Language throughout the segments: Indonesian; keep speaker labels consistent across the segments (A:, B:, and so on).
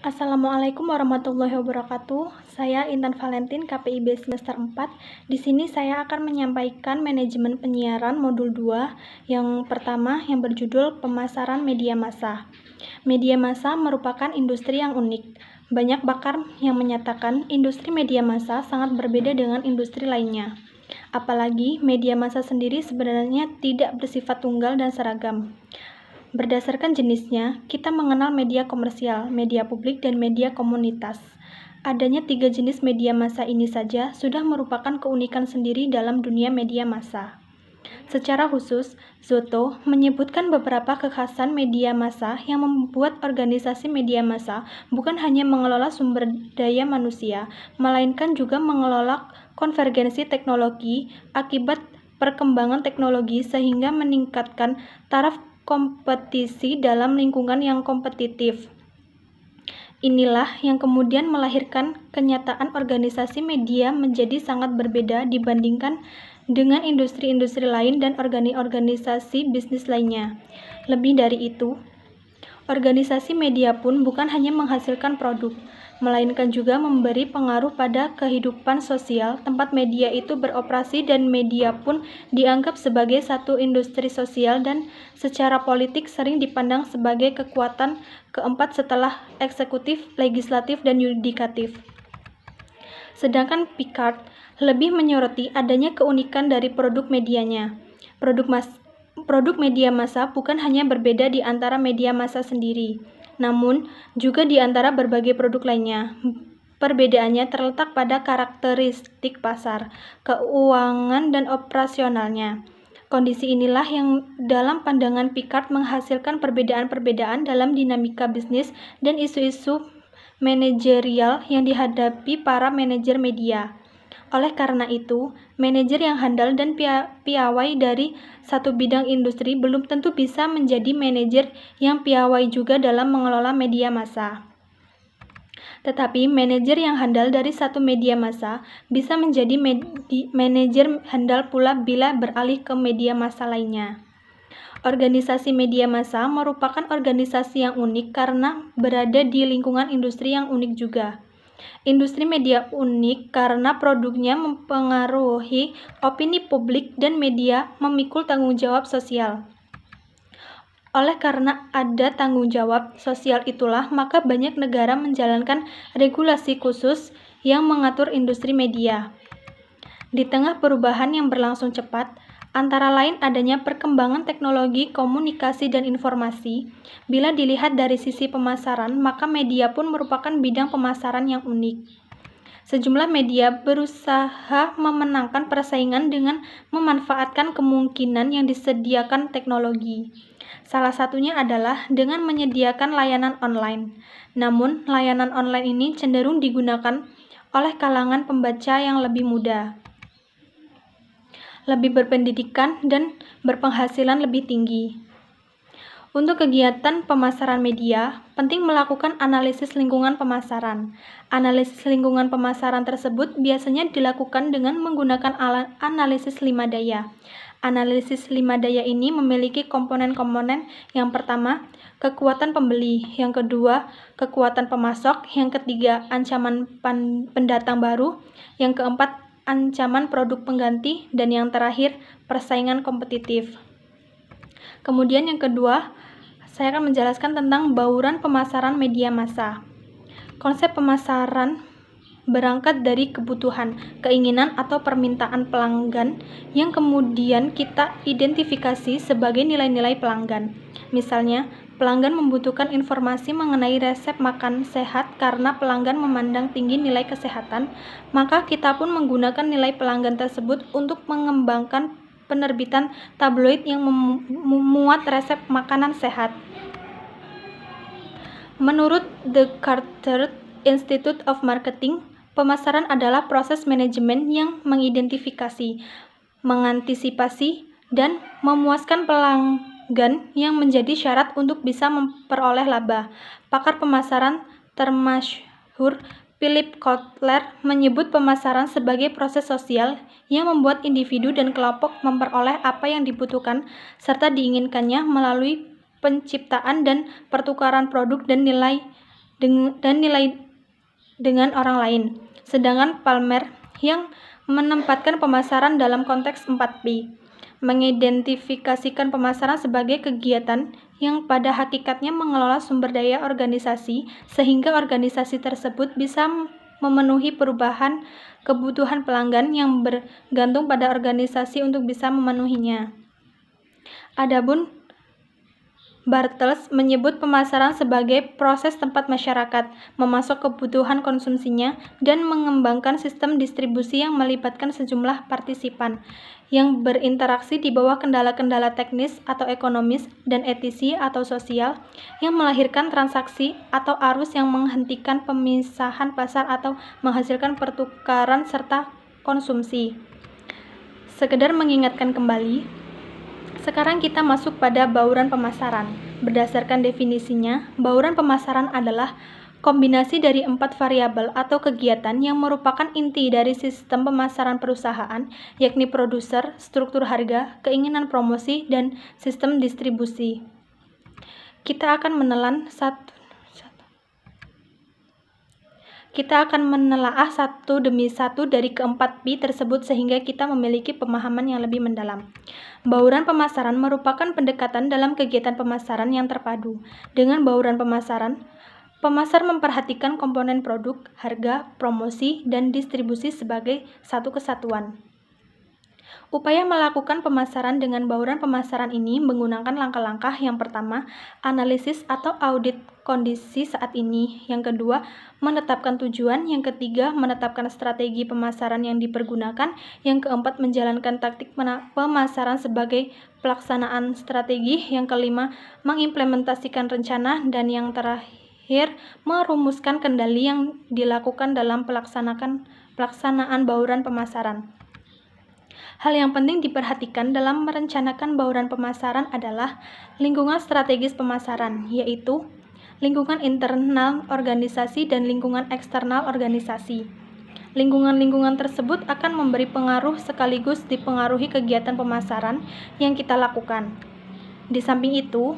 A: Assalamualaikum warahmatullahi wabarakatuh. Saya Intan Valentin, KPIB semester 4. Di sini saya akan menyampaikan manajemen penyiaran modul 2 yang pertama yang berjudul pemasaran media massa. Media massa merupakan industri yang unik. Banyak pakar yang menyatakan industri media massa sangat berbeda dengan industri lainnya. Apalagi media massa sendiri sebenarnya tidak bersifat tunggal dan seragam. Berdasarkan jenisnya, kita mengenal media komersial, media publik, dan media komunitas. Adanya 3 jenis media massa ini saja sudah merupakan keunikan sendiri dalam dunia media massa. Secara khusus, Zotto menyebutkan beberapa kekhasan media massa yang membuat organisasi media massa bukan hanya mengelola sumber daya manusia, melainkan juga mengelola konvergensi teknologi akibat perkembangan teknologi sehingga meningkatkan taraf kompetisi dalam lingkungan yang kompetitif. Inilah yang kemudian melahirkan kenyataan organisasi media menjadi sangat berbeda dibandingkan dengan industri-industri lain dan organisasi bisnis lainnya. Lebih dari itu, organisasi media pun bukan hanya menghasilkan produk, melainkan juga memberi pengaruh pada kehidupan sosial tempat media itu beroperasi, dan media pun dianggap sebagai satu industri sosial dan secara politik sering dipandang sebagai kekuatan keempat setelah eksekutif, legislatif, dan yudikatif. Sedangkan Picard lebih menyoroti adanya keunikan dari produk medianya. Produk media massa bukan hanya berbeda di antara media massa sendiri, namun juga di antara berbagai produk lainnya. Perbedaannya terletak pada karakteristik pasar, keuangan, dan operasionalnya. Kondisi inilah yang dalam pandangan Picard menghasilkan perbedaan-perbedaan dalam dinamika bisnis dan isu-isu manajerial yang dihadapi para manajer media. Oleh karena itu, manajer yang handal dan piawai dari satu bidang industri belum tentu bisa menjadi manajer yang piawai juga dalam mengelola media massa. Tetapi manajer yang handal dari satu media massa bisa menjadi manajer handal pula bila beralih ke media massa lainnya. Organisasi media massa merupakan organisasi yang unik karena berada di lingkungan industri yang unik juga. Industri media unik karena produknya mempengaruhi opini publik dan media memikul tanggung jawab sosial. Oleh karena ada tanggung jawab sosial itulah, maka banyak negara menjalankan regulasi khusus yang mengatur industri media. Di tengah perubahan yang berlangsung cepat, antara lain adanya perkembangan teknologi komunikasi dan informasi, bila dilihat dari sisi pemasaran, maka media pun merupakan bidang pemasaran yang unik. Sejumlah media berusaha memenangkan persaingan dengan memanfaatkan kemungkinan yang disediakan teknologi. Salah satunya adalah dengan menyediakan layanan online. Namun, layanan online ini cenderung digunakan oleh kalangan pembaca yang lebih muda, lebih berpendidikan, dan berpenghasilan lebih tinggi. Untuk kegiatan pemasaran media, penting melakukan analisis lingkungan pemasaran. Analisis lingkungan pemasaran tersebut biasanya dilakukan dengan menggunakan analisis 5 daya. Analisis 5 daya ini memiliki komponen-komponen. Yang pertama, kekuatan pembeli. Yang kedua, kekuatan pemasok. Yang ketiga, ancaman pendatang baru. Yang keempat, ancaman produk pengganti. Dan yang terakhir, persaingan kompetitif. Kemudian yang kedua, saya akan menjelaskan tentang bauran pemasaran media massa. Konsep pemasaran berangkat dari kebutuhan, keinginan, atau permintaan pelanggan yang kemudian kita identifikasi sebagai nilai-nilai pelanggan. Misalnya, pelanggan membutuhkan informasi mengenai resep makan sehat karena pelanggan memandang tinggi nilai kesehatan, maka kita pun menggunakan nilai pelanggan tersebut untuk mengembangkan penerbitan tabloid yang memuat resep makanan sehat. Menurut The Carter Institute of Marketing, pemasaran adalah proses manajemen yang mengidentifikasi, mengantisipasi, dan memuaskan pelanggan yang menjadi syarat untuk bisa memperoleh laba. Pakar pemasaran termasyhur Philip Kotler menyebut pemasaran sebagai proses sosial yang membuat individu dan kelompok memperoleh apa yang dibutuhkan serta diinginkannya melalui penciptaan dan pertukaran produk dan nilai dan nilai dengan orang lain. Sedangkan Palmer yang menempatkan pemasaran dalam konteks 4P, mengidentifikasikan pemasaran sebagai kegiatan yang pada hakikatnya mengelola sumber daya organisasi sehingga organisasi tersebut bisa memenuhi perubahan kebutuhan pelanggan yang bergantung pada organisasi untuk bisa memenuhinya. Adapun Bartels menyebut pemasaran sebagai proses tempat masyarakat memasok kebutuhan konsumsinya dan mengembangkan sistem distribusi yang melibatkan sejumlah partisipan yang berinteraksi di bawah kendala-kendala teknis atau ekonomis dan etisi atau sosial yang melahirkan transaksi atau arus yang menghentikan pemisahan pasar atau menghasilkan pertukaran serta konsumsi. Sekedar mengingatkan kembali, sekarang kita masuk pada bauran pemasaran. Berdasarkan definisinya, bauran pemasaran adalah kombinasi dari 4 variabel atau kegiatan yang merupakan inti dari sistem pemasaran perusahaan, yakni produser, struktur harga, keinginan promosi, dan sistem distribusi. Kita akan menelaah satu demi satu dari keempat P tersebut sehingga kita memiliki pemahaman yang lebih mendalam. Bauran pemasaran merupakan pendekatan dalam kegiatan pemasaran yang terpadu. Dengan bauran pemasaran, pemasar memperhatikan komponen produk, harga, promosi, dan distribusi sebagai satu kesatuan. Upaya melakukan pemasaran dengan bauran pemasaran ini menggunakan langkah-langkah. Yang pertama, analisis atau audit kondisi saat ini. Yang kedua, menetapkan tujuan. Yang ketiga, menetapkan strategi pemasaran yang dipergunakan. Yang keempat, menjalankan taktik pemasaran sebagai pelaksanaan strategi. Yang kelima, mengimplementasikan rencana. Dan yang terakhir, merumuskan kendali yang dilakukan dalam pelaksanaan bauran pemasaran. Hal yang penting diperhatikan dalam merencanakan bauran pemasaran adalah lingkungan strategis pemasaran, yaitu lingkungan internal organisasi dan lingkungan eksternal organisasi. Lingkungan-lingkungan tersebut akan memberi pengaruh sekaligus dipengaruhi kegiatan pemasaran yang kita lakukan. Di samping itu,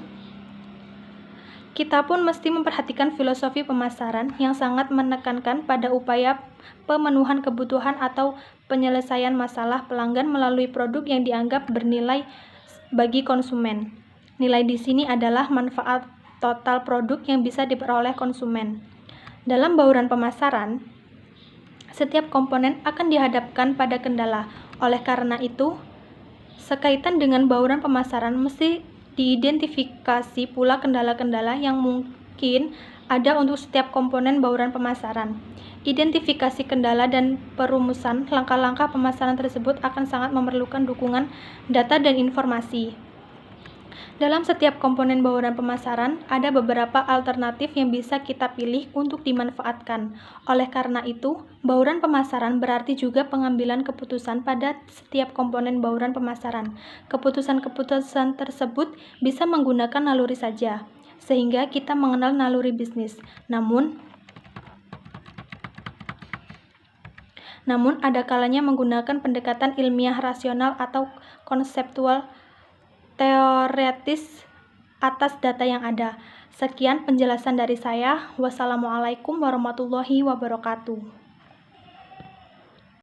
A: kita pun mesti memperhatikan filosofi pemasaran yang sangat menekankan pada upaya pemenuhan kebutuhan atau penyelesaian masalah pelanggan melalui produk yang dianggap bernilai bagi konsumen. Nilai di sini adalah manfaat total produk yang bisa diperoleh konsumen. Dalam bauran pemasaran, setiap komponen akan dihadapkan pada kendala. Oleh karena itu, sekaitan dengan bauran pemasaran mesti diidentifikasi pula kendala-kendala yang mungkin ada untuk setiap komponen bauran pemasaran. Identifikasi kendala dan perumusan langkah-langkah pemasaran tersebut akan sangat memerlukan dukungan data dan informasi. Dalam setiap komponen bauran pemasaran, ada beberapa alternatif yang bisa kita pilih untuk dimanfaatkan. Oleh karena itu, bauran pemasaran berarti juga pengambilan keputusan pada setiap komponen bauran pemasaran. Keputusan-keputusan tersebut bisa menggunakan naluri saja, sehingga kita mengenal naluri bisnis. Namun ada kalanya menggunakan pendekatan ilmiah rasional atau konseptual teoretis atas data yang ada. Sekian penjelasan dari saya. Wassalamualaikum warahmatullahi wabarakatuh.